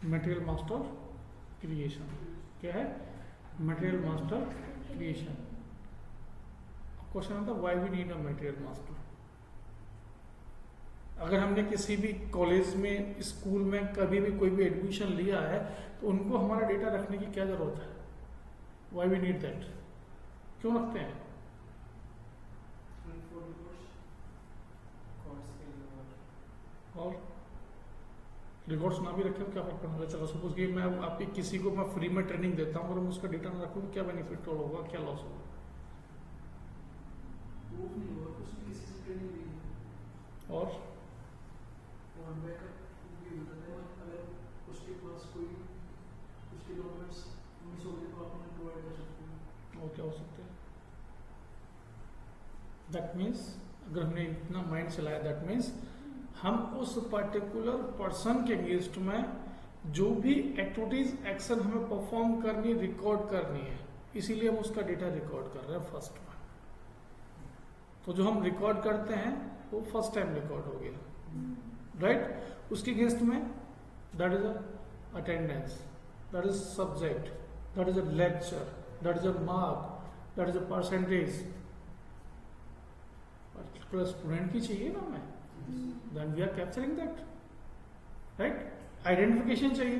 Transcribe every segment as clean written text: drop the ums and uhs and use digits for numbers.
Material master creation. क्या है? Material master creation. Question आता है why we need a material master. अगर हमने किसी भी कॉलेज में, स्कूल में कभी भी कोई भी एडमिशन लिया है तो उनको हमारा डेटा रखने की क्या जरूरत है? Why we need that? क्यों रखते हैं? और रिकॉर्ड्स ना भी रखें तो क्या फर्क पड़ेगा? चलो सपोज कि मैं आपकी किसी को मैं फ्री में ट्रेनिंग देता हूँ, अगर मैं उसका डेटा ना रखूँ तो क्या बेनिफिट होगा, क्या लॉस होगा? और क्या हो सकता है? दैट मीन्स अगर हमने इतना माइंड चलाया, दैट मीन्स हम उस पर्टिकुलर पर्सन के अगेंस्ट में जो भी एक्टिविटीज एक्शन हमें परफॉर्म करनी, रिकॉर्ड करनी है, इसीलिए हम उसका डेटा रिकॉर्ड कर रहे हैं फर्स्ट में। तो जो हम रिकॉर्ड करते हैं वो फर्स्ट टाइम रिकॉर्ड हो गया, राइट? उसके अगेंस्ट में that is attendance, that is subject, that is a lecture, that is a mark, that is a percentage. Particular student की चाहिए ना हमें, then we are capturing that, right? Identification चाहिए।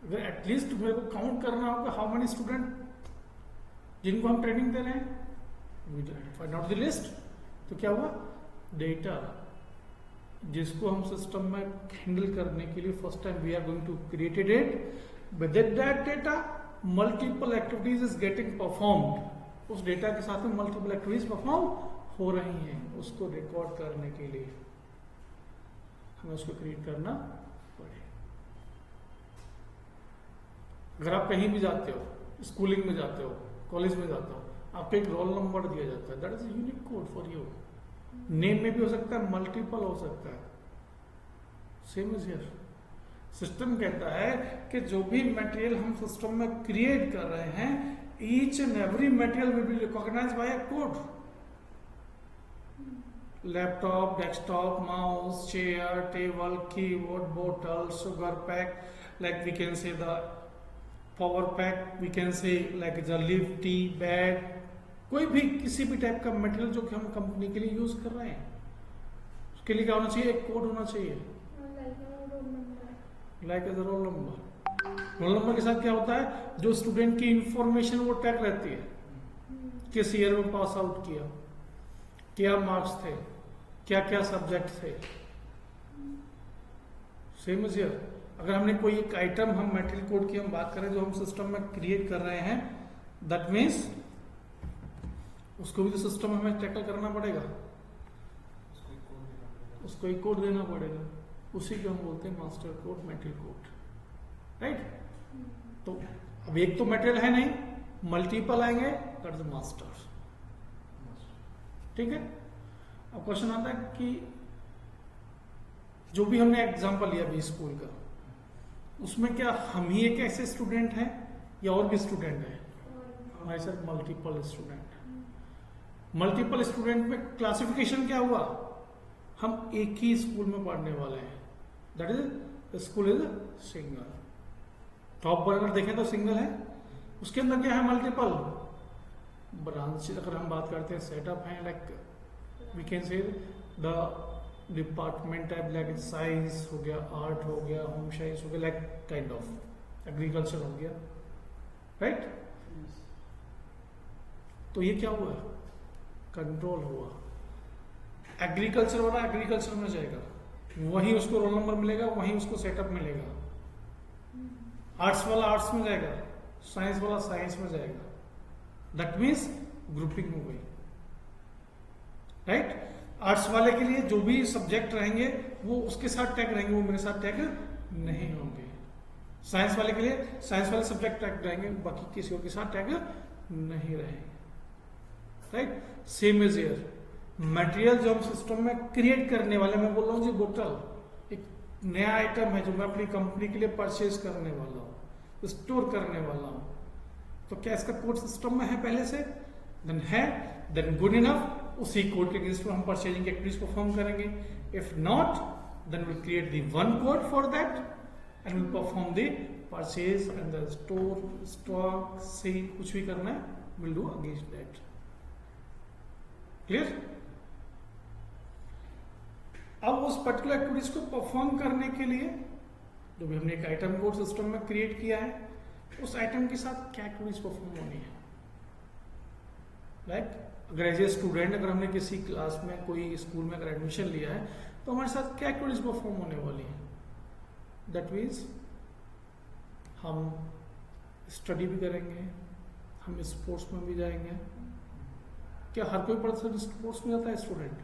अगर एटलीस्ट मेरे को काउंट करना होगा हाउ मेनी स्टूडेंट जिनको हम ट्रेनिंग दे रहे हैं, we find out the list. तो क्या हुआ? डेटा जिसको हम सिस्टम में हैंडल करने के लिए first time we are going to create it. With that data multiple activities is getting performed. उस डेटा के साथ में मल्टीपल एक्टिविटीज परफॉर्म हो रही हैं। उसको रिकॉर्ड करने के लिए हमें उसको क्रिएट करना पड़ेगा। अगर आप कहीं भी जाते हो, स्कूलिंग में जाते हो, कॉलेज में जाते हो, आपको एक रोल नंबर दिया जाता है, that is unique code for you. Name में भी हो सकता है, मल्टीपल हो सकता है, सेम इज हियर। सिस्टम कहता है कि जो भी मटेरियल हम सिस्टम में क्रिएट कर रहे हैं, each and every material will be recognised by a code. Laptop, desktop, mouse, chair, table, keyboard, बोतल, sugar pack, like we can say the power pack, we can say like the lift, tea bag, कोई भी किसी भी type का material जो कि हम company के लिए यूज कर रहे हैं, उसके लिए क्या होना चाहिए? एक कोड होना चाहिए, like as roll number. Roll number के साथ क्या होता है? जो स्टूडेंट की इंफॉर्मेशन वो टैग रहती है, किस ईयर में पास आउट किया, क्या मार्क्स थे, क्या क्या सब्जेक्ट थे, सेम इज हियर। अगर हमने कोई एक आइटम, हम मटेरियल कोड की हम बात करें जो हम सिस्टम में क्रिएट कर रहे हैं, दैट मीन्स उसको भी तो सिस्टम में हमें टैकल करना पड़ेगा, उसको एक कोड देना पड़ेगा। उसी को हम बोलते हैं master code, material code, right? तो अब एक तो मटेरियल है नहीं, मल्टीपल आएंगे, दैट इज मास्टर। ठीक है? अब क्वेश्चन आता है कि जो भी हमने एग्जांपल लिया अभी स्कूल का, उसमें क्या हम ही एक ऐसे स्टूडेंट हैं या और भी स्टूडेंट हैं? हमारे साथ मल्टीपल स्टूडेंट। मल्टीपल स्टूडेंट में क्लासिफिकेशन क्या हुआ? हम एक ही स्कूल में पढ़ने वाले हैं, that is school is single. Top पर अगर देखें तो सिंगल है, उसके अंदर क्या है? Multiple branch. अगर हम बात करते हैं सेटअप है, like we can say the department type, like science हो गया, आर्ट हो गया, होम साइंस हो गया, लाइक काइंड ऑफ एग्रीकल्चर हो गया, राइट? तो ये क्या हुआ? कंट्रोल हुआ। एग्रीकल्चर वाला एग्रीकल्चर में जाएगा, वहीं उसको रोल नंबर मिलेगा, वहीं उसको सेटअप मिलेगा। आर्ट्स वाला आर्ट्स में जाएगा, साइंस वाला साइंस में जाएगा। दैट मीन्स ग्रुपिंग हो गई, राइट? आर्ट्स वाले के लिए जो भी सब्जेक्ट रहेंगे वो उसके साथ टैग रहेंगे, वो मेरे साथ टैग नहीं होंगे। साइंस वाले के लिए साइंस वाले सब्जेक्ट टैग रहेंगे, बाकी किसी और के साथ टैग नहीं रहेंगे, right? Same is here. Material जो हम सिस्टम में क्रिएट करने वाले, मैं बोल रहा हूँ जी बोतल एक नया आइटम है जो मैं अपनी कंपनी के लिए परचेज करने वाला हूँ, स्टोर करने वाला हूँ, तो क्या इसका कोड सिस्टम में है पहले से? देन है, देन गुड इनफ। उसी कोड के अगेंस्ट में हम परचेजिंग एक्टिविटीज परफॉर्म करेंगे। If not, then will create the one code for that, and will perform the purchase and the store stock sell, कुछ भी करना है will do against that. Clear? अब उस पर्टिकुलर एक्टिविटीज को परफॉर्म करने के लिए जो भी हमने एक आइटम कोड सिस्टम में क्रिएट किया है, उस आइटम के साथ क्या एक्टिविटीज परफॉर्म होनी है। लाइक अगर एज ए स्टूडेंट अगर हमने किसी क्लास में कोई स्कूल में अगर एडमिशन लिया है तो हमारे साथ क्या एक्टिविटीज परफॉर्म होने वाली है। दैट मीन्स हम स्टडी भी करेंगे, हम स्पोर्ट्स में भी जाएंगे। क्या हर कोई पर्सन स्पोर्ट्स में जाता है स्टूडेंट?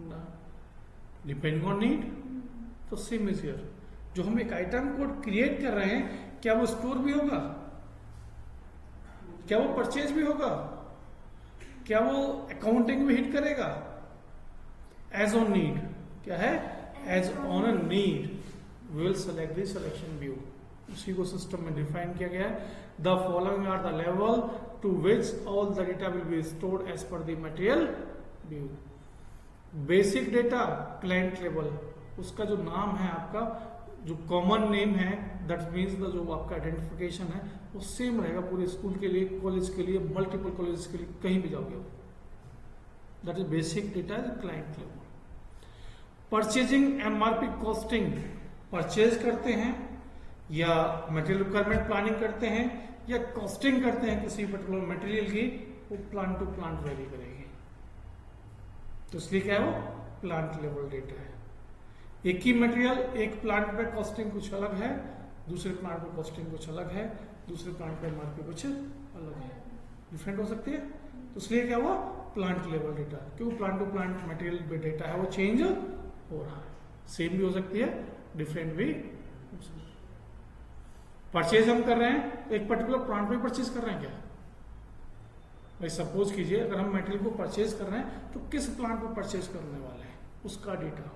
ना, डिपेंडिंग ऑन नीड। तो सेम इज हियर, जो हम एक आइटम कोड क्रिएट कर रहे हैं क्या वो स्टोर भी होगा, क्या वो परचेज भी होगा, क्या वो अकाउंटिंग भी हिट करेगा? As on need. क्या है? As on a need we will select the selection view. उसी को सिस्टम में डिफाइन किया गया है। The following are the level to which all the data will be stored as per the material view. Basic data client level, उसका जो नाम है आपका जो कॉमन नेम है, दैट मीन्स द जो आपका आइडेंटिफिकेशन है वो सेम रहेगा पूरे स्कूल के लिए, कॉलेज के लिए, मल्टीपल कॉलेज के लिए, कहीं भी जाओगे आप। That is basic data is client level. Purchasing MRP costing, purchase करते हैं या मटेरियल रिक्वायरमेंट प्लानिंग करते हैं या कॉस्टिंग करते हैं किसी पर्टिकुलर मटेरियल की, वो प्लांट टू प्लांट वेरी करेगी। तो इसलिए क्या है वो प्लांट लेवल डेटा है। एक ही मटेरियल एक प्लांट पे कॉस्टिंग कुछ अलग है, दूसरे प्लांट पे कॉस्टिंग कुछ अलग है, दूसरे प्लांट पे एमआरपी कुछ अलग है, डिफरेंट हो सकती है। तो इसलिए क्या हुआ प्लांट लेवल डेटा, क्योंकि प्लांट टू प्लांट मटेरियल पे डेटा है वो चेंज हो रहा है। सेम भी हो सकती है, डिफरेंट भी हो सकती है। परचेज हम कर रहे हैं एक पर्टिकुलर प्लांट पे परचेज कर रहे हैं क्या? भाई सपोज कीजिए अगर हम मटेरियल को परचेज कर रहे हैं तो किस प्लांट पे परचेज करने वाले हैं उसका डेटा।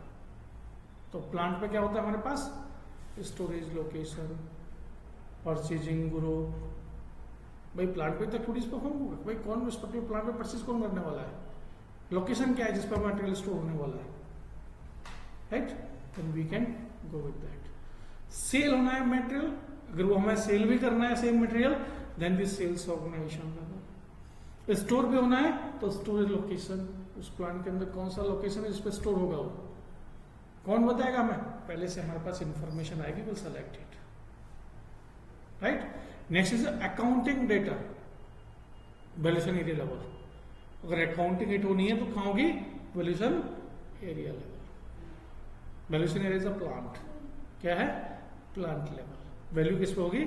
तो प्लांट पे क्या होता है हमारे पास? Storage location, purchasing group. भाई प्लांट पे तो एक्टिविटीज परफॉर्म होगा, भाई कौन रिस्पेक्टिव प्लांट पे परचेज कौन करने वाला है, लोकेशन क्या है जिस पर मटेरियल स्टोर होने वाला है, right? Then we can go with that. Sell होना है मटेरियल, अगर वो हमें सेल भी करना है same material, then this sales organisation. Store भी होना है तो स्टोरेज लोकेशन, उस प्लांट के अंदर कौन सा लोकेशन है जिस पे स्टोर होगा वो कौन बताएगा हमें? पहले से हमारे पास इंफॉर्मेशन आएगी, will select it, right. Next is accounting data, valuation area level. अगर अकाउंटिंग हिट होनी है तो कहाँ होगी? Valuation area level. Valuation area is a plant, क्या है? Plant level. वैल्यू किस पे होगी?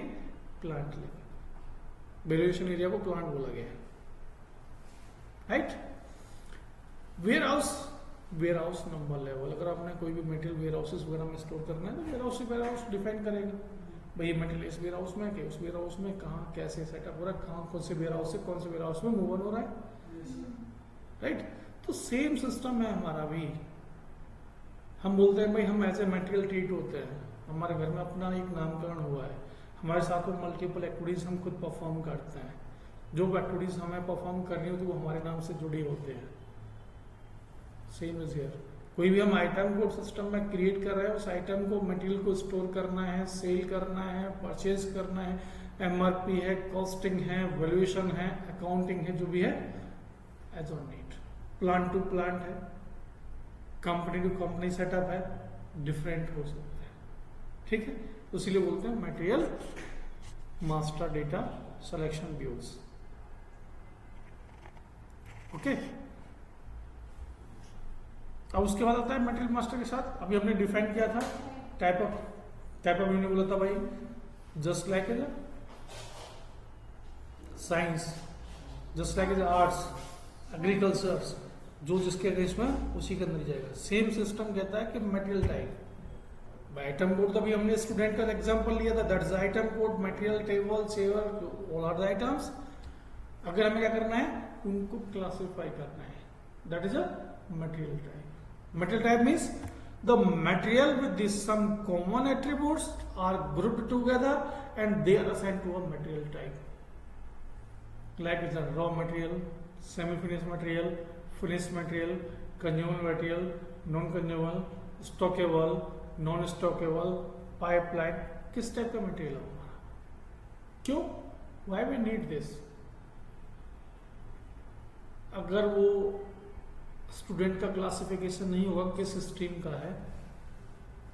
Plant level. वैल्यूएशन एरिया को प्लांट बोला गया है, right. Warehouse number level, अगर आपने कोई भी मटेरियल वेयर हाउसेस वगैरह में स्टोर करना है तो वेयर हाउस डिफाइन करेगा। भाई ये मटेरियल इस वेयर हाउस में, उस वेयर हाउस में, कहाँ कैसे सेटअप हो रहा है, कहाँ कौन से वेयर हाउस से कौन से वेयर हाउस में मूव ऑन हो रहा है, राइट। तो सेम सिस्टम है हमारा भी। हम बोलते हैं भाई हम एज ए मटेरियल ट्रीट होते हैं, हमारे घर में अपना एक नामकरण हुआ है, हमारे साथ में मल्टीपल एक्टिविटीज हम खुद परफॉर्म करते हैं। जो एक्टिविटीज हमें परफॉर्म करनी होती है वो हमारे नाम से जुड़ी होते हैं। सेम इज हियर, कोई भी हम आइटम कोड सिस्टम में क्रिएट कर रहे हैं, उस आइटम को मटेरियल को स्टोर करना है, सेल करना है, परचेज करना है, एमआरपी है, कॉस्टिंग है, वैल्यूएशन है, अकाउंटिंग है, जो भी है as on need. Plant to plant है, कंपनी टू कंपनी सेटअप है, डिफरेंट हो सकता है, ठीक है। तो इसीलिए बोलते हैं material master data selection views, okay. अब उसके बाद आता है मटेरियल मास्टर के साथ, अभी हमने डिफाइन किया था टाइप ऑफ हमने बोला था भाई just like as science, just like as arts, agriculture, जो जिसके केस में उसी के अंदर जाएगा। सेम सिस्टम कहता है कि मटेरियल टाइप। आइटम कोड तो भी हमने स्टूडेंट का एग्जांपल लिया था, that is item code, material table, saver, all are the items. अगर हमें क्या करना है, उनको क्लासिफाई करना है, that is a material type. Material type means the material with this some common attributes are grouped together and they are assigned to a material type. Like it's a raw material, semi-finished material, finished material, consumable material, non-consumable, stockable, non-stockable, pipeline, किस type का material है हमारा, क्यों, why we need this. अगर वो student का classification नहीं होगा किस स्ट्रीम का है,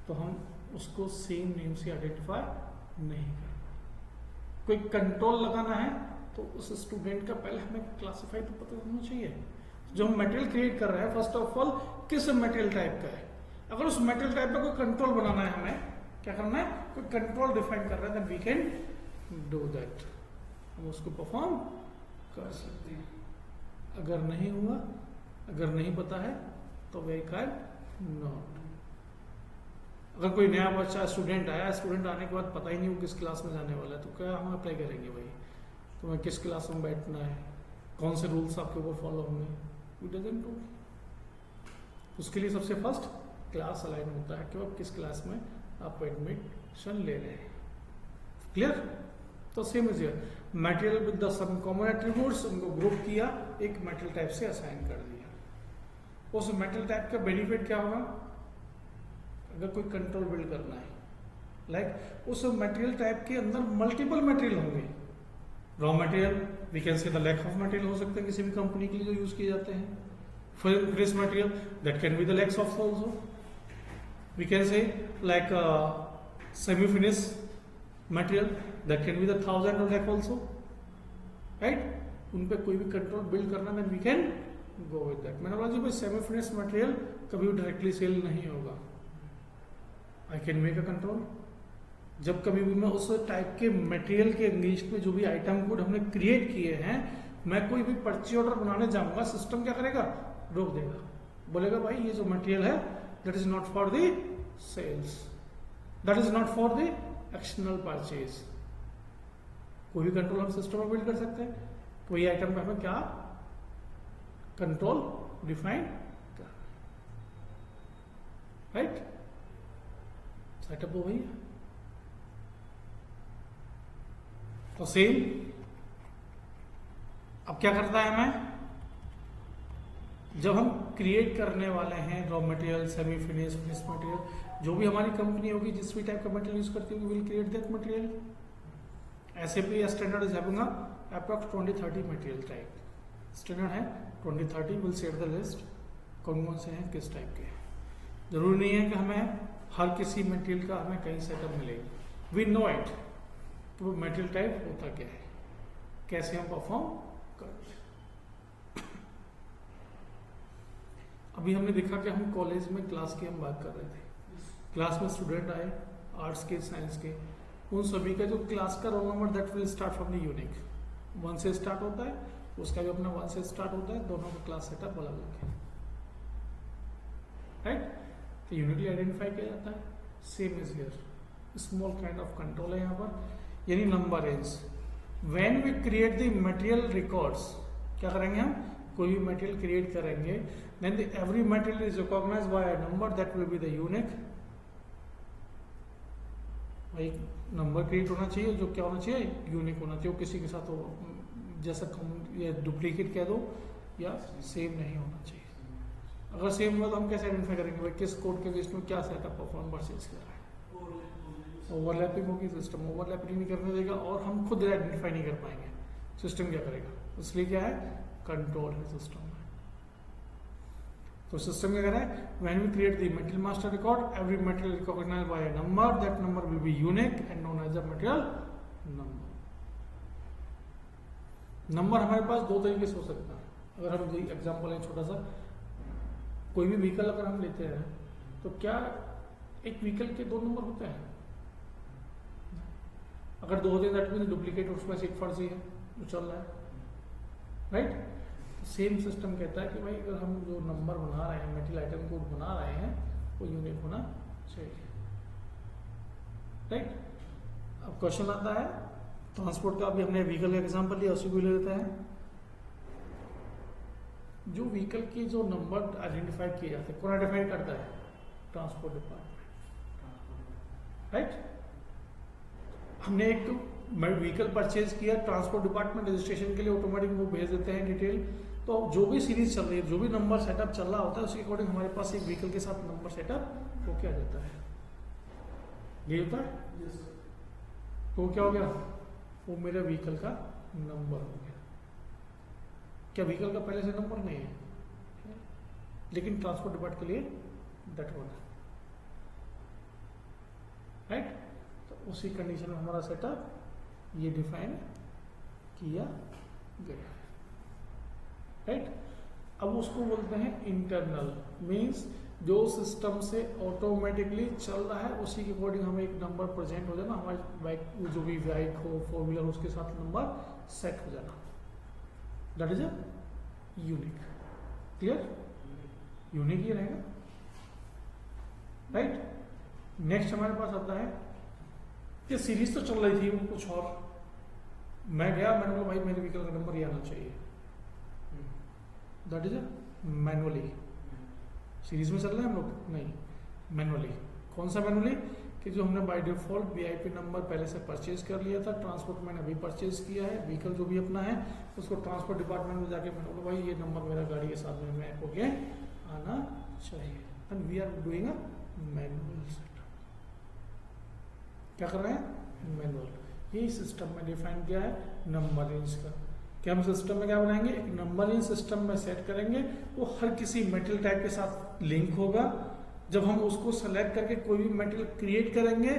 तो हम उसको सेम नेम से आइडेंटिफाई नहीं कर पाए। कोई कंट्रोल लगाना है तो उस स्टूडेंट का पहले हमें क्लासिफाई तो पता होना चाहिए। जो हम मटेरियल क्रिएट कर रहे हैं, फर्स्ट ऑफ ऑल किस मटेरियल टाइप का है। अगर उस मटेरियल टाइप का कोई कंट्रोल बनाना है, हमें क्या करना है, कोई कंट्रोल डिफाइन कर रहा है, then we can do that, हम उसको परफॉर्म कर सकते हैं। अगर नहीं हुआ, अगर नहीं पता है तो वे कैन नॉट। अगर कोई नया बच्चा स्टूडेंट आया, स्टूडेंट आने के बाद पता ही नहीं वो किस क्लास में जाने वाला है, तो क्या हम अप्लाई करेंगे भाई, तुम्हें किस क्लास में बैठना है, कौन से रूल्स आपके ऊपर फॉलो होंगे, इट डजंट नो। उसके लिए सबसे फर्स्ट क्लास अलाइन होता है कि आप किस क्लास में आप एडमिशन ले रहे हैं। क्लियर? तो same is here, material with the some common attributes, उनको ग्रुप किया, एक मटेरियल टाइप से असाइन कर दिया। उस मटेरियल टाइप का बेनिफिट क्या होगा, अगर कोई कंट्रोल बिल्ड करना है, लाइक उस मटेरियल टाइप के अंदर मल्टीपल मटेरियल होंगे। Raw material, we can say the lakh of material हो सकते हैं किसी भी कंपनी के लिए जो यूज किए जाते हैं। Finish material, that can be the lakhs of also. We can say like semi finish material, that can be the 1000 और लैक ऑल्सो, राइट। उन पे कोई भी कंट्रोल बिल्ड करना, then we can go with that. मैंने बोला जी भाई सेमी फिनिश मटेरियल कभी डायरेक्टली सेल नहीं होगा, I can make a control. जब कभी भी मैं उस टाइप के मटेरियल के अगेंस्ट में जो भी आइटम कोड हमने क्रिएट किए हैं, मैं कोई भी पर्ची ऑर्डर बनाने जाऊंगा, सिस्टम क्या करेगा, रोक देगा, बोलेगा भाई ये जो मटेरियल है that is not for the sales, that is not for the external purchase. कोई भी कंट्रोल हम सिस्टम में बिल्ड कर सकते हैं, तो ये आइटम पे हमें क्या कंट्रोल डिफाइन कर, राइट। सेटअप तो वही है। तो सेम अब क्या करता है हमें, जब हम क्रिएट करने वाले हैं raw material, semi finish, finish material, जो भी हमारी कंपनी होगी जिस भी टाइप का मटेरियल यूज करती होगी, will create that material. SAP standard is having approx 20-30 material type, standard है 20-30, विल सेट द लिस्ट कौन कौन से हैं, किस टाइप के। जरूरी नहीं है कि हमें हर किसी मटेरियल का हमें कहीं सेटअप मिलेगा, वी नो इट, तो मटेरियल टाइप होता क्या है, कैसे हम परफॉर्म करते हैं। अभी हमने देखा कि हम कॉलेज में क्लास की हम बात कर रहे थे, क्लास में स्टूडेंट आए आर्ट्स के, साइंस के, उन सभी का जो क्लास का roll number that will start from the unique, 1 से स्टार्ट होता है, उसका भी अपना 1 से स्टार्ट होता है, दोनों का क्लास सेटअप अलग अलग है, राइट। तो यूनिकली आइडेंटिफाई किया जाता है। Same is here, small kind of control है यहाँ पर, यानी number range. When we create the material records, क्या करेंगे हम, कोई भी मटेरियल क्रिएट करेंगे, then the every material is recognized by a number that will be the unique. एक नंबर क्रिएट होना चाहिए जो क्या होना चाहिए, यूनिक होना चाहिए, किसी के साथ हो जैसा या डुप्लीकेट कह दो या सेम नहीं होना चाहिए। अगर सेम हुआ तो हम कैसे आइडेंटिफाई करेंगे भाई किस कोड के बेस में क्या सेटअप परफॉर्म परचेज कर रहा है। ओवरलैपिंग होगी, सिस्टम ओवरलैपिंग नहीं करने देगा और हम खुद आइडेंटिफाई नहीं कर पाएंगे, सिस्टम क्या करेगा, इसलिए क्या है, कंट्रोल है सिस्टम में। तो सिस्टम क्या कर रहा है, when we create the material master record, every material recognized by a number, that number will be unique and known as a material number. Number हमारे पास दो तरीके से हो सकता है। अगर हम एग्जाम्पल है छोटा सा, कोई भी व्हीकल अगर हम लेते हैं तो क्या एक व्हीकल के 2 नंबर होते हैं, अगर 2 होते हैं दैट मींस डुप्लीकेट, उसमें से एक फर्जी है जो चल रहा है, राइट। सेम सिस्टम कहता है कि भाई अगर हम जो नंबर बना रहे हैं, मेटल आइटम कोड बना रहे हैं, वो यूनिक होना चाहिए, राइट। अब क्वेश्चन आता है ट्रांसपोर्ट का, अभी हमने व्हीकल का एग्जांपल लिया, उसी को ले लेते हैं। जो व्हीकल के जो नंबर आइडेंटिफाई किए जाते हैं, कौन आइडेंटिफाई करता है, ट्रांसपोर्ट डिपार्टमेंट, राइट। हमने एक व्हीकल परचेज किया, ट्रांसपोर्ट डिपार्टमेंट रजिस्ट्रेशन के लिए ऑटोमेटिक वो भेज देते हैं डिटेल। तो जो भी सीरीज चल रही है, जो भी नंबर सेटअप चल रहा होता है, उसके अकॉर्डिंग हमारे पास एक व्हीकल के साथ नंबर सेटअप हो क्या जाता है, ये होता है। तो क्या हो गया, वो मेरे व्हीकल का नंबर हो गया। क्या व्हीकल का पहले से नंबर नहीं है, लेकिन ट्रांसपोर्ट डिपार्ट के लिए दैट वन है, राइट। तो उसी कंडीशन में हमारा सेटअप ये डिफाइन किया गया, राइट। अब उसको बोलते हैं इंटरनल, मींस जो सिस्टम से ऑटोमेटिकली चल रहा है उसी के अकॉर्डिंग हमें एक नंबर प्रेजेंट हो जाना, हमारे बाइक जो भी बाइक हो, फोर व्हीलर, उसके साथ नंबर सेट हो जाना, that is a unique. Clear, unique ही रहेगा, राइट। नेक्स्ट हमारे पास आता है, ये सीरीज तो चल रही थी, वो कुछ और, मैं गया, मैंने बोला भाई मेरे व्हीकल का नंबर ये आना चाहिए, that is a manually. Series में चल रहे हैं हम लोग, नहीं, मैनुअली। कौन सा मैनुअली, कि जो हमने बाय डिफॉल्ट वीआईपी नंबर पहले से परचेज कर लिया था, ट्रांसपोर्ट मैंने अभी परचेज किया है, व्हीकल जो भी अपना है उसको ट्रांसपोर्ट डिपार्टमेंट में जाके मैंने बोला भाई ये नंबर मेरा गाड़ी के साथ में मैप हो गया आना चाहिए, and we are doing a manual setup. क्या कर रहे हैं, मैनुअल। यही सिस्टम में डिफाइन किया है नंबर रेंज का, कि हम सिस्टम में क्या बनाएंगे, एक नंबर रेंज सिस्टम में सेट करेंगे, वो हर किसी मेटल टाइप के साथ लिंक होगा। जब हम उसको सेलेक्ट करके कोई भी मेटल क्रिएट करेंगे,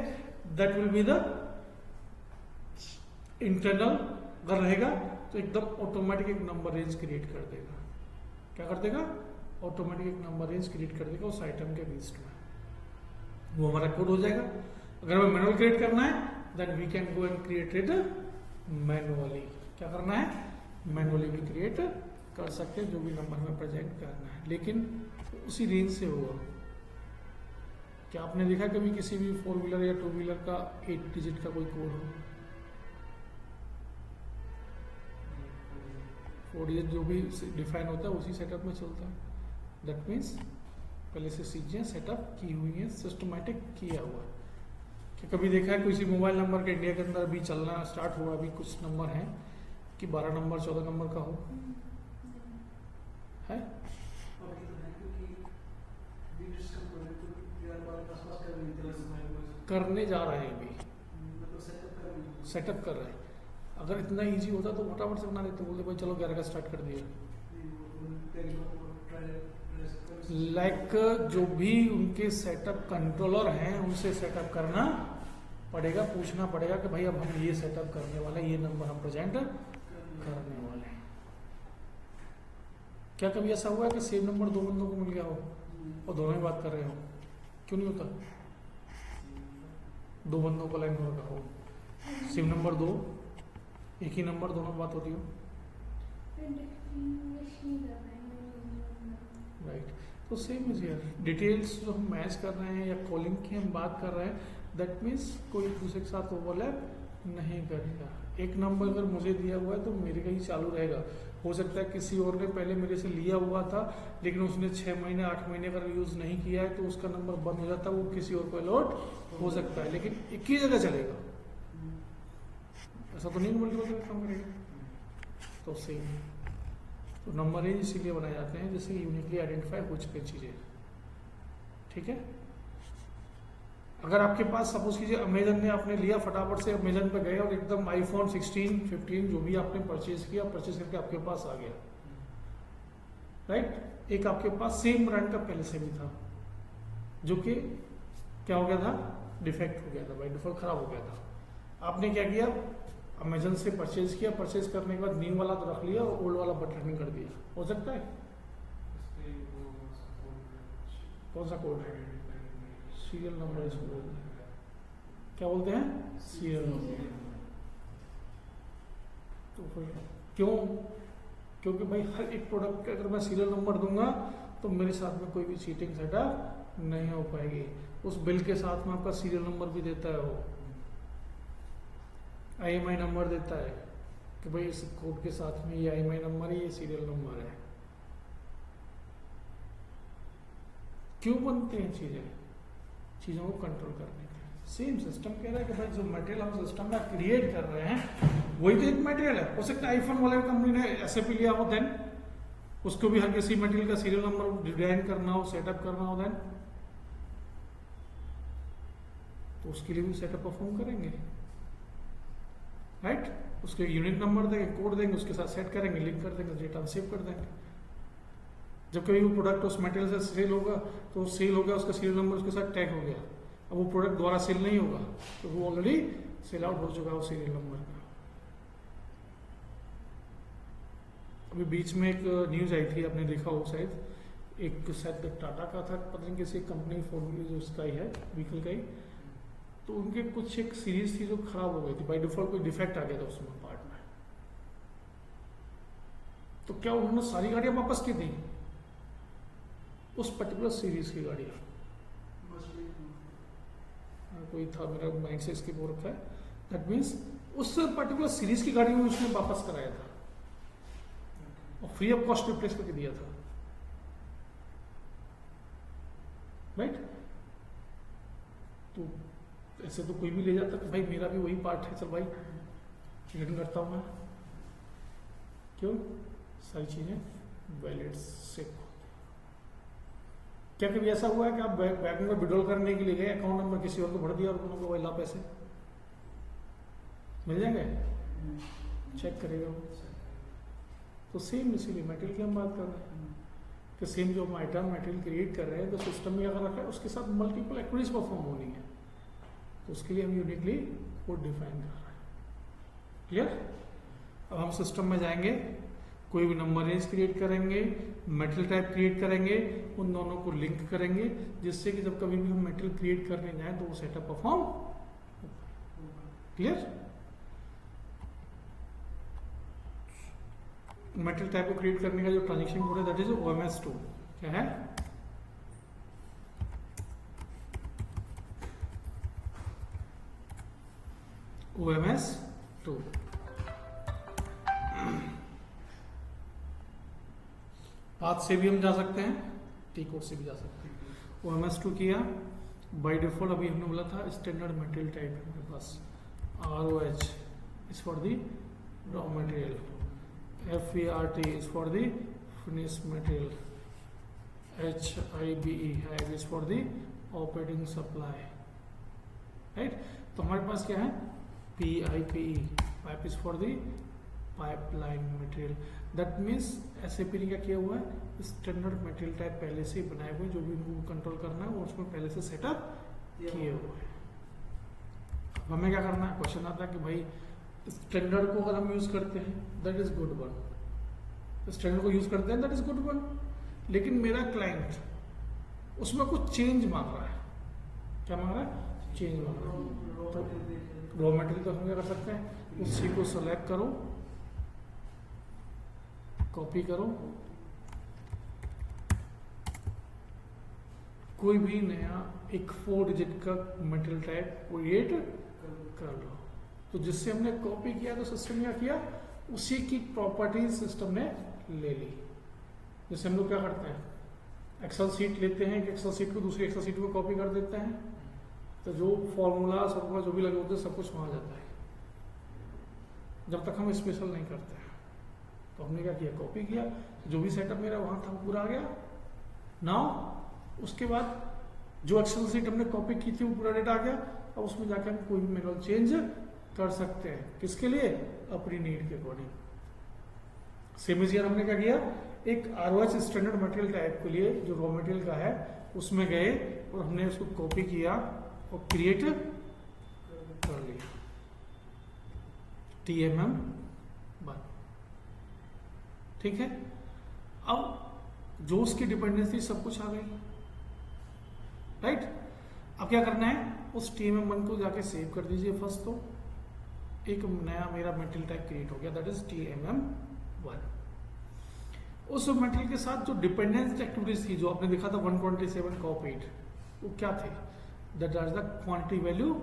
that will be the internal. अगर रहेगा तो एकदम ऑटोमेटिक एक नंबर रेंज क्रिएट कर देगा। क्या कर देगा, ऑटोमेटिक एक नंबर रेंज क्रिएट कर देगा उस आइटम के लिस्ट में, वो हमारा कोड हो जाएगा। अगर हमें मैनुअल क्रिएट करना है, then we can go and create it manually. क्या करना है, मैनुअली भी क्रिएट कर सकते हैं जो भी नंबर हमें प्रेजेंट करना है, लेकिन उसी रेंज से होगा। क्या आपने देखा कभी किसी भी फोर व्हीलर या टू व्हीलर का 8 डिजिट का कोई कोड हो? 4 डिजिट जो भी डिफाइन होता है उसी सेटअप में चलता है। दैट मीन्स पहले से चीजें सेटअप की हुई हैं, सिस्टमैटिक किया हुआ है। क्या कभी देखा है किसी मोबाइल नंबर के इंडिया के अंदर अभी चलना स्टार्ट हुआ, अभी कुछ नंबर हैं कि 12 नंबर 14 नंबर का हो, है? करने जा रहे हैं अभी, सेटअप कर रहे हैं। अगर इतना इजी होता तो फटाफट से बना देते, बोलते भाई चलो 11 का स्टार्ट कर दिया। लाइक जो भी उनके सेटअप कंट्रोलर हैं उनसे सेटअप करना पड़ेगा, पूछना पड़ेगा कि भाई अब हम ये सेटअप करने वाले हैं, ये नंबर हम प्रेजेंट करने वाले हैं। क्या कभी ऐसा हुआ है कि सेम नंबर 2 बंदों को मिल गया हो और दोनों ही बात कर रहे हो? क्यों नहीं होता? 2 बंदों को लाइन में रखा हो, सेम नंबर 2, एक ही नंबर, दोनों बात होती हो, राइट। तो सेम इज हियर, डिटेल्स जो हम मैच कर रहे हैं या कॉलिंग की हम बात कर रहे हैं, दैट मीन्स कोई एक दूसरे के साथ ओवरलैप नहीं करेगा। एक नंबर अगर मुझे दिया हुआ है तो मेरे का ही चालू रहेगा। हो सकता है किसी और ने पहले मेरे से लिया हुआ था लेकिन उसने 6 महीने 8 महीने अगर यूज नहीं किया है तो उसका नंबर बंद हो जाता है, वो किसी और को अलॉट हो सकता है, लेकिन एक ही जगह चलेगा। ऐसा तो नहीं मल्टीपल जगह काम करेगा। तो सेम, तो नंबर रेंज इसीलिए बनाए जाते हैं जैसे यूनिकली आइडेंटिफाई हो चुकी चीजें, ठीक है। अगर आपके पास सपोज कीजिए अमेजन ने आपने लिया, फटाफट से अमेजन पे गए और एकदम आईफोन 16, 15 जो भी आपने परचेज किया, परचेज करके आपके पास आ गया, राइट। एक आपके पास सेम ब्रांड का पहले से भी था जो कि क्या हो गया था, डिफेक्ट हो गया था, बाय डिफॉल्ट खराब हो गया था। आपने क्या किया, अमेजन से परचेज किया, परचेज करने के बाद न्यू वाला तो रख लिया और ओल्ड वाला रिटर्न कर दिया। हो सकता है? कौन सा कोड है? सीरियल नंबर इसको बोलते हैं। क्या बोलते हैं? Serial number. तो फिर क्यों? क्योंकि भाई हर एक प्रोडक्ट का अगर मैं सीरियल नंबर दूंगा तो मेरे साथ में कोई भी चीटिंग सेटअप नहीं हो पाएगी। उस बिल के साथ में आपका सीरियल नंबर भी देता है, वो IMI नंबर देता है कि भाई इस कोड के साथ में ये IMI नंबर है, ये सीरियल नंबर है। क्यों बनती हैं चीजें? चीजों को कंट्रोल करने के लिए। सेम सिस्टम कह रहा है कि भाई जो मटेरियल हम सिस्टम में क्रिएट कर रहे हैं वही तो एक मटेरियल है। हो सकता है आईफोन वाले कंपनी ने SAP लिया हो, देन उसको भी हर किसी मटेरियल का सीरियल नंबर डिजाइन करना हो, सेटअप करना हो, देन तो उसके लिए भी सेटअप परफॉर्म करेंगे। राइट, उसके यूनिक नंबर देंगे, कोड देंगे, उसके साथ सेट करेंगे, लिंक कर देंगे, डेटा में सेव कर देंगे। जब कभी वो प्रोडक्ट उस मटेरियल से सेल होगा तो सेल हो गया, उसका सीरियल नंबर उसके साथ टैग हो गया, अब वो प्रोडक्ट दोबारा सेल नहीं होगा तो वो ऑलरेडी सेल आउट हो चुका है वो सीरियल नंबर का। अभी बीच में एक न्यूज आई थी, आपने देखा हो शायद, एक शायद टाटा का था, पता नहीं किसी कंपनी फोर व्हीलर जो उसका ही है व्हीकल का ही, तो उनके कुछ एक सीरीज थी जो खराब हो गई थी, बाय डिफॉल्ट कोई डिफेक्ट आ गया था उसमें पार्ट में। तो क्या उन्होंने सारी गाड़ियां वापस की थी, उस पर्टिकुलर सीरीज की गाड़ियां, कोई था मेरा माइंड से स्किप हो रखा है, दैट मीन्स उस पर्टिकुलर सीरीज की गाड़ी में उसने वापस कराया था और फ्री ऑफ कॉस्ट रिप्लेस करके दिया था, राइट। तो ऐसे तो कोई भी ले जाता कि भाई मेरा भी वही पार्ट है, चल भाई रिटर्न करता हूं मैं, क्यों, सारी चीजें वैलिड से। क्या कभी ऐसा हुआ है कि आप बैंक में विड्रॉल करने के लिए गए, अकाउंट नंबर किसी और को भर दिया और उनको वही ला पैसे मिल जाएंगे, चेक करेगा वो। तो सेम इसीलिए मटेरियल की हम बात कर रहे हैं कि सेम जो हम आइटम मटेरियल क्रिएट कर रहे हैं तो सिस्टम में अगर रखा है उसके साथ मल्टीपल एक्टिविटीज परफॉर्म होनी है, तो उसके लिए हम यूनिकली कोड डिफाइन कर रहे हैं। क्लियर। अब हम सिस्टम में जाएंगे, कोई भी नंबर रेंज क्रिएट करेंगे, मेटल टाइप क्रिएट करेंगे, उन दोनों को लिंक करेंगे, जिससे कि जब कभी भी हम मेटल क्रिएट करने जाएं तो वो setup perform. Clear. Metal type को क्रिएट करने का जो ट्रांजेक्शन कोड है दैट इज OMS2। क्या है, OMS2। पाथ से भी हम जा सकते हैं, टी कोड से भी जा सकते हैं। OMS2 किया, बाय डिफॉल्ट अभी हमने बोला था स्टैंडर्ड मटेरियल टाइप है हमारे पास, ROH is for the raw material, FERT is for the finished material, HIBE is for the operating supply, right। तो हमारे पास क्या है, PIPE, pipe is for the pipeline material, that means SAP ने क्या किया हुआ है, स्टैंडर्ड मटेरियल टाइप पहले से ही बनाए हुए, जो भी इनको कंट्रोल करना है वो उसमें पहले से सेटअप किए हुए हैं। हमें क्या करना है, क्वेश्चन आता है कि भाई स्टैंडर्ड को अगर हम यूज करते हैं that is good one, standard को यूज करते हैं दैट इज गुड वन, लेकिन मेरा क्लाइंट उसमें कुछ चेंज मांग रहा है। क्या मांग रहा है, चेंज मांग रहा है। तो रॉ मटेरियल तो हम क्या कर सकते हैं, उसी को सेलेक्ट करो, कॉपी करो, कोई भी नया एक 4 डिजिट का मटेरियल टाइप क्रिएट कर लो। तो जिससे हमने कॉपी किया तो सिस्टम ने क्या किया, उसी की प्रॉपर्टीज सिस्टम ने ले ली। जैसे हम लोग क्या करते हैं, एक्सेल सीट लेते हैं, एक्सेल सीट को दूसरी एक्सेल सीट में कॉपी कर देते हैं, तो जो फॉर्मूला जो भी लगे होते हैं सब कुछ वहां जाता है, जब तक हम स्पेशल नहीं करते हैं। तो हमने क्या किया, कॉपी किया, जो भी सेटअप मेरा वहां था पूरा आ गया। नाउ उसके बाद जो एक्सेल सीट हमने कॉपी की थी वो पूरा डेटा आ गया। अब उसमें जाकर हम कोई भी मैनुअल चेंज कर सकते हैं, किसके लिए, अपनी नीड के अकॉर्डिंग। सेम इज हियर, हमने क्या किया, एक ROH स्टैंडर्ड मटेरियल टाइप के लिए जो रॉ मटेरियल का है उसमें गए और हमने उसको कॉपी किया और क्रिएट कर लिया, TMM1। ठीक है। अब जो उसकी डिपेंडेंसी सब कुछ आ गई, राइट। अब क्या करना है, उस TMM1 को जाके सेव कर दीजिए फर्स्ट। तो एक नया मेरा मटेरियल टाइप क्रिएट हो गया, दैट इज TMM1। उस मटेरियल के साथ जो डिपेंडेंस एक्टिविटीज थी, जो आपने देखा था 127 कॉपीड, वो क्या थे, that are the quantity value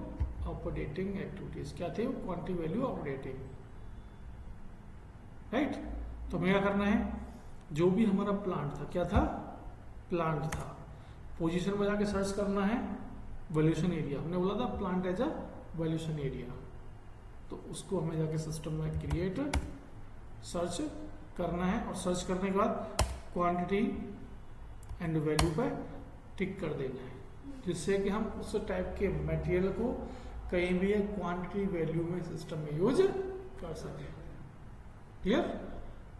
updating activities. क्या थे वो, क्वांटिटी वैल्यू अपडेटिंग, राइट। तो हमें क्या करना है, जो भी हमारा प्लांट था, क्या था, प्लांट था, पोजीशन में जाके सर्च करना है वैल्यूएशन एरिया। हमने बोला था plant as a valuation area, तो उसको हमें जाके सिस्टम में क्रिएट सर्च करना है और सर्च करने के बाद क्वांटिटी एंड वैल्यू पर टिक कर देना है, जिससे कि हम उस टाइप के मटेरियल को कहीं भी क्वांटिटी वैल्यू में सिस्टम में यूज कर सके। क्लियर?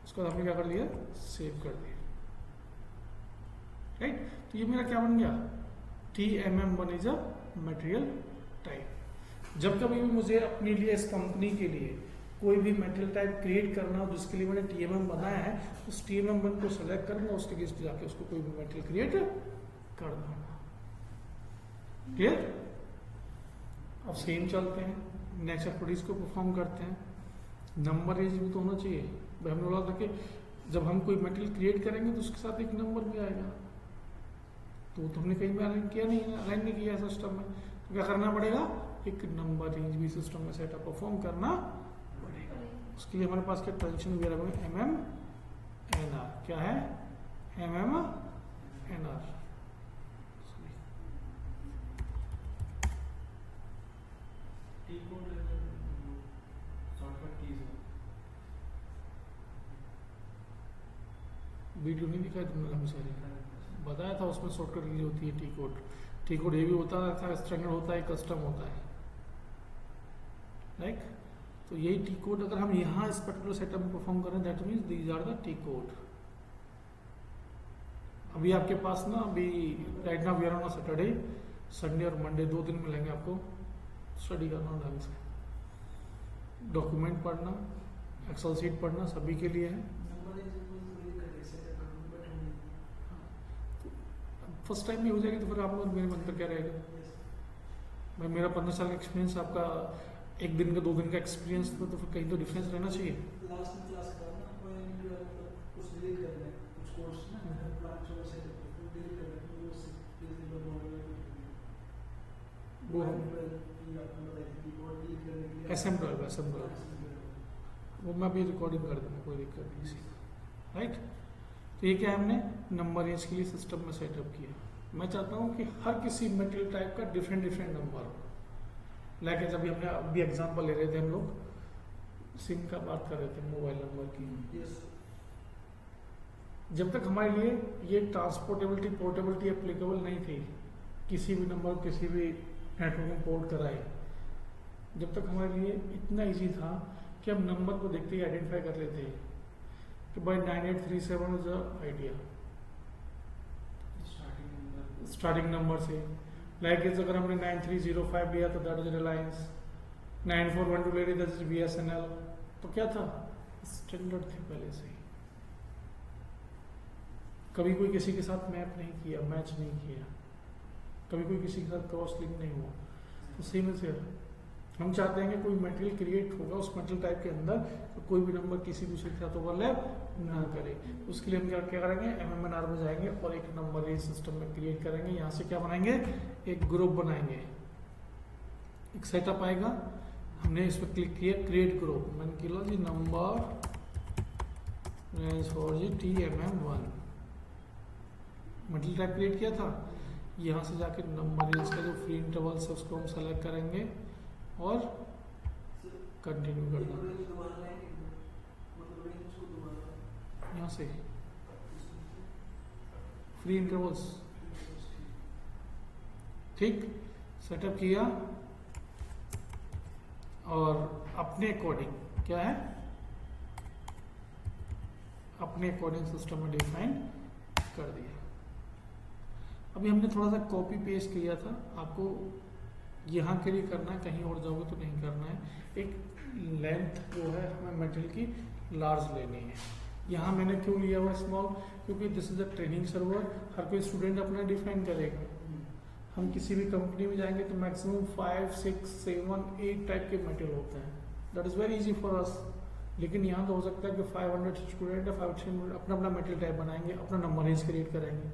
उसको हमने क्या कर दिया, सेव कर दिया। राइट? तो ये मेरा क्या बन गया, TMM1 is a material type. जब कभी भी मुझे अपने लिए, इस कंपनी के लिए कोई भी मटेरियल टाइप क्रिएट करना हो जिसके लिए मैंने TMM बनाया है, उस TMM1 को सेलेक्ट करूंगा, उसके अगेंस्ट जाके उसको कोई भी मटेरियल क्रिएट कर दूंगा। क्लियर? अब सेम चलते हैं, नेक्स्ट एक्टिविटीज को परफॉर्म करते हैं। नंबर रेंज भी तो होना चाहिए भाई। हमने बोला था कि जब हम कोई मटेरियल क्रिएट करेंगे तो उसके साथ एक नंबर भी आएगा, तो हमने कहीं भी अलाइन किया नहीं, अलाइन नहीं किया सिस्टम में, तो क्या करना पड़ेगा, एक नंबर रेंज भी सिस्टम में सेटअप परफॉर्म करना पड़ेगा। उसके लिए हमारे पास क्या ट्रांजेक्शन वगैरह में MMNR, क्या है MMNR। वीडियो नहीं दिखाई तुमने, हम सारे बताया था उसमें शॉर्टकट यूज होती है टी कोड ये भी होता था, स्टैंडर्ड होता है, कस्टम होता है। राइट? तो यही टी कोड अगर हम यहाँ इस पर्टिकुलर सेटअप में परफॉर्म करें, that means these are the T code. अभी आपके पास ना, अभी right now we are on Saturday, Sunday और मंडे 2 दिन मिलेंगे आपको स्टडी करना ढंग से, डॉक्यूमेंट पढ़ना, एक्सेल सीट पढ़ना, सभी के लिए है। फर्स्ट टाइम में हो जाएगी तो फिर आप लोग, मेरे मन पर क्या रहेगा भाई, मेरा 15 साल का एक्सपीरियंस, आपका 1 दिन का 2 दिन का एक्सपीरियंस, तो फिर कहीं तो डिफरेंस रहना चाहिए। वो SM12 वो मैं अभी रिकॉर्डिंग कर दूंगा, कोई दिक्कत नहीं इसी। राइट? तो ये क्या हमने नंबर रेंज के लिए सिस्टम में सेटअप किया। मैं चाहता हूँ कि हर किसी मटेरियल टाइप का डिफरेंट नंबर हो। लाइक जब हमने अभी एग्जांपल ले रहे थे, हम लोग सिम का बात कर रहे थे, मोबाइल नंबर की। जब तक हमारे लिए ये ट्रांसपोर्टेबिलिटी, पोर्टेबिलिटी एप्लीकेबल नहीं थी, किसी भी नंबर किसी भी नेटवर्क में पोर्ट कराए, जब तक हमारे लिए इतना इजी था कि हम नंबर को देखते ही आइडेंटिफाई कर लेते हैं कि भाई 9837 इज आइडिया स्टार्टिंग नंबर से। लाइक अगर हमने 9305 लिया तो दैट इज रिलायंस, 9412 ले रही दैट इज BSNL। तो क्या था, स्टैंडर्ड थे पहले से ही, कभी कोई किसी के साथ मैप नहीं किया, मैच नहीं किया, कभी कोई किसी के साथ क्रॉस लिंक नहीं हुआ। तो सेम से हम चाहते हैं कि कोई मटेरियल क्रिएट होगा, उस मटेरियल टाइप के अंदर तो कोई भी नंबर किसी दूसरे के साथ ओवरलैप ना करे। उसके लिए हम क्या करेंगे, MMNR में जाएंगे और एक नंबर रेंज सिस्टम में क्रिएट करेंगे। यहाँ से क्या बनाएंगे, एक ग्रुप बनाएंगे, एक सेटअप आएगा, हमने इस पर क्लिक किया क्रिएट ग्रुप, मैंने किया जी नंबर रेंज फॉर जी TMM1, मटेरियल टाइप क्रिएट किया था। यहाँ से जाके नंबर रेंज का जो फ्री इंटरवल्स है उसको हम सेलेक्ट करेंगे और कंटिन्यू कर देंगे। यहाँ से फ्री इंटरवल्स, ठीक, सेटअप किया और अपने अकॉर्डिंग क्या है, अपने अकॉर्डिंग सिस्टम में डिफाइन कर दिया। अभी हमने थोड़ा सा कॉपी पेस्ट किया था, आपको यहाँ के लिए करना है, कहीं और जाओगे तो नहीं करना है। एक लेंथ जो है हमें मटेरियल की लार्ज लेनी है। यहाँ मैंने क्यों लिया हुआ स्मॉल, क्योंकि this is a training server, हर कोई स्टूडेंट अपना डिफाइन करेगा। हम किसी भी कंपनी में जाएंगे तो मैक्सिमम 5, 6, 7, 8 टाइप के मटेरियल होते हैं, that is very easy for us. लेकिन यहाँ तो हो सकता है कि 500 स्टूडेंट है, 500 अपना अपना मटेरियल टाइप बनाएंगे, अपना नंबर रेंज क्रिएट करेंगे,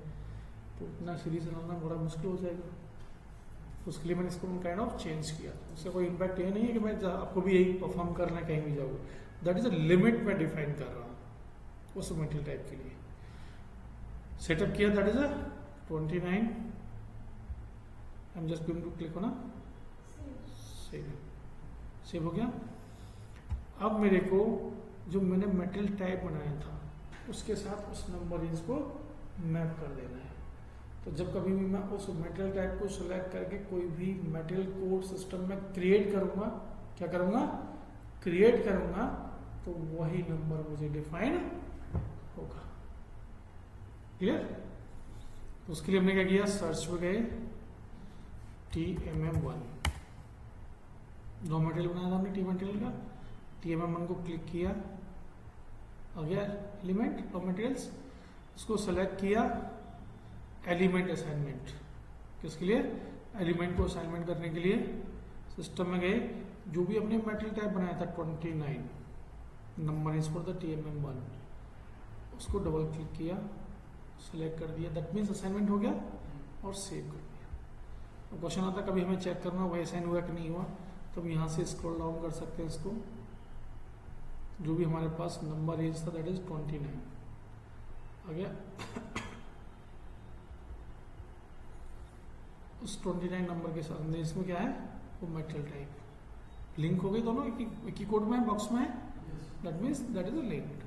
तो इतना सीरीज चलाना बड़ा मुश्किल हो जाएगा। उसके लिए मैंने इसको काइंड ऑफ चेंज किया। उससे कोई इम्पैक्ट ये नहीं है कि मैं आपको भी यही परफॉर्म करना है कहीं भी जाऊँ, दैट इज अ लिमिट मैं डिफाइन कर रहा हूँ उस मटेरियल टाइप के लिए। सेटअप किया, that is a 29, I am just going to click on save हो गया। अब मेरे को जो मैंने मटेरियल टाइप बनाया था उसके साथ उस नंबर रेंज को मैप कर देना है। तो जब कभी भी मैं उस मटेरियल टाइप को सिलेक्ट करके कोई भी मटेरियल कोड सिस्टम में क्रिएट करूंगा, क्या करूंगा, क्रिएट करूंगा तो वही नंबर मुझे डिफाइन होगा। क्लियर? तो उसके लिए हमने क्या किया, सर्च पे गए, TMM1 रॉ मटेरियल बनाया था हमने टी मटेरियल का, TMM1 को क्लिक किया, आ गया एलिमेंट रॉ मटेरियल्स, उसको सेलेक्ट किया, एलिमेंट असाइनमेंट, किसके लिए, एलिमेंट को असाइनमेंट करने के लिए सिस्टम में गए, जो भी हमने मेटल टाइप बनाया था 29 number is for the TMM1, उसको डबल क्लिक किया, सेलेक्ट कर दिया, दैट मीन्स असाइनमेंट हो गया और सेव कर दिया। अब क्वेश्चन आता कभी हमें चेक करना हुआ असाइन हुआ कि नहीं हुआ, तो हम यहाँ से स्क्रॉल डाउन कर सकते हैं इसको, जो भी हमारे पास नंबर एज था दैट इज 29 आ गया। उस 29 नंबर के साथ इसमें क्या है, वो मेटल टाइप लिंक हो गई, दोनों एक ही कोड में बॉक्स में है, that means that is a linked,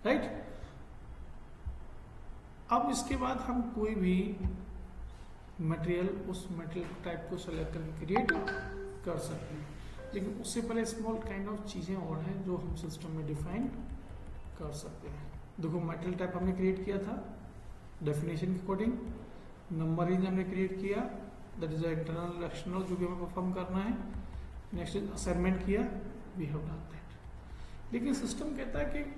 right. अब इसके बाद हम कोई भी मटेरियल उस मटेरियल टाइप को सेलेक्ट करके क्रिएट कर सकते हैं, लेकिन उससे पहले स्मॉल काइंड ऑफ चीज़ें और हैं जो हम सिस्टम में डिफाइन कर सकते हैं। देखो मटेरियल टाइप हमने क्रिएट किया था डेफिनेशन के अकॉर्डिंग, नंबर रेंज हमने क्रिएट किया, दैट इज इंटरनल एक्सटर्नल जो भी हमें परफॉर्म करना है, नेक्स्ट असाइनमेंट किया, वी हैव डन दैट। लेकिन सिस्टम कहता है कि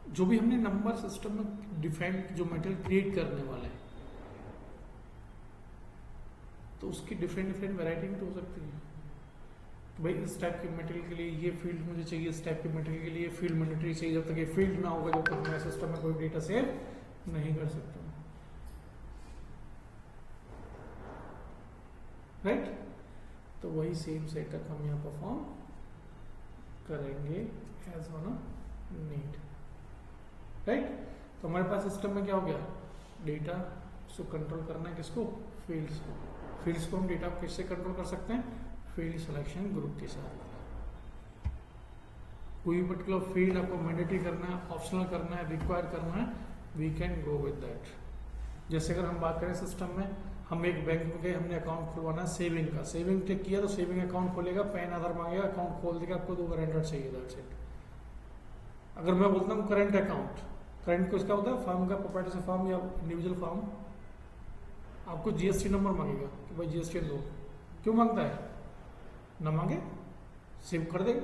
जो भी हमने नंबर सिस्टम में डिफाइन जो मटेरियल क्रिएट करने वाला है, तो उसकी डिफरेंट वैरायटी भी तो हो सकती है। तो भाई इस टाइप के मटेरियल के लिए ये फील्ड मुझे चाहिए, इस टाइप के मटेरियल के लिए फील्ड मैंडेटरी चाहिए, जब तक ये फील्ड ना होगा जब तक मैं सिस्टम में कोई डेटा सेव नहीं कर सकता, राइट। तो वही सेम सेटअप हम यहाँ परफॉर्म करेंगे as on a need, right. तो हमारे पास सिस्टम में क्या हो गया, डेटा उसको कंट्रोल करना है, किसको, फील्ड्स को। फील्ड्स को हम डेटा को किससे कंट्रोल कर सकते हैं, फील्ड सिलेक्शन ग्रुप के साथ। कोई भी पर्टिकुलर फील्ड आपको मैंडेटरी करना है, ऑप्शनल करना है, रिक्वायर करना है, we can go with that. जैसे अगर हम बात करें सिस्टम में, हम एक बैंक में गए, हमने अकाउंट खुलवाना है सेविंग का, सेविंग टिक किया तो सेविंग अकाउंट खोलेगा, पैन आधार मांगेगा, अकाउंट खोल देगा, आपको 2 गारंटर चाहिए, दैट्स इट। अगर मैं बोलता हूँ करंट अकाउंट, करंट को इसका होता है फर्म का, प्रोप्राइटरी फर्म या इंडिविजुअल फर्म, आपको GST नंबर मांगेगा कि भाई GST दो, क्यों मांगता है, ना मांगे सेव कर देगा,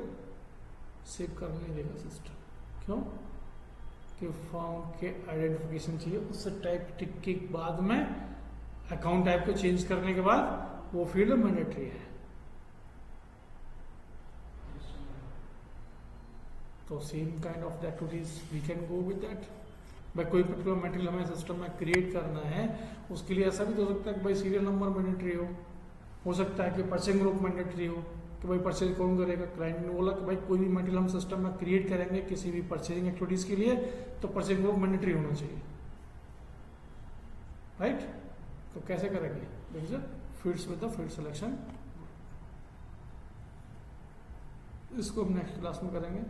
सेव कर नहीं देगा सिस्टम, क्यों, कि फर्म के आइडेंटिफिकेशन चाहिए, उस टाइप टिक के बाद में अकाउंट टाइप को चेंज करने के बाद वो फील्ड मैंडेटरी है। तो same kind of activities we can go with that. भाई कोई पर्टिकुलर मटेरियल हमें सिस्टम में क्रिएट करना है, उसके लिए ऐसा भी तो हो सकता है कि भाई सीरियल नंबर मैंडेटरी हो सकता है कि परचेज ग्रुप मैंडेटरी हो, कि भाई परचेज कौन करेगा, क्लाइंट ने बोला कि भाई कोई भी मटेरियल हम सिस्टम में क्रिएट करेंगे किसी भी परचेजिंग एक्टिविटीज के लिए, तो परचेज ग्रुप मैंडेटरी होना चाहिए, राइट। तो कैसे करेंगे, fields with the field selection, इसको हम नेक्स्ट क्लास में करेंगे।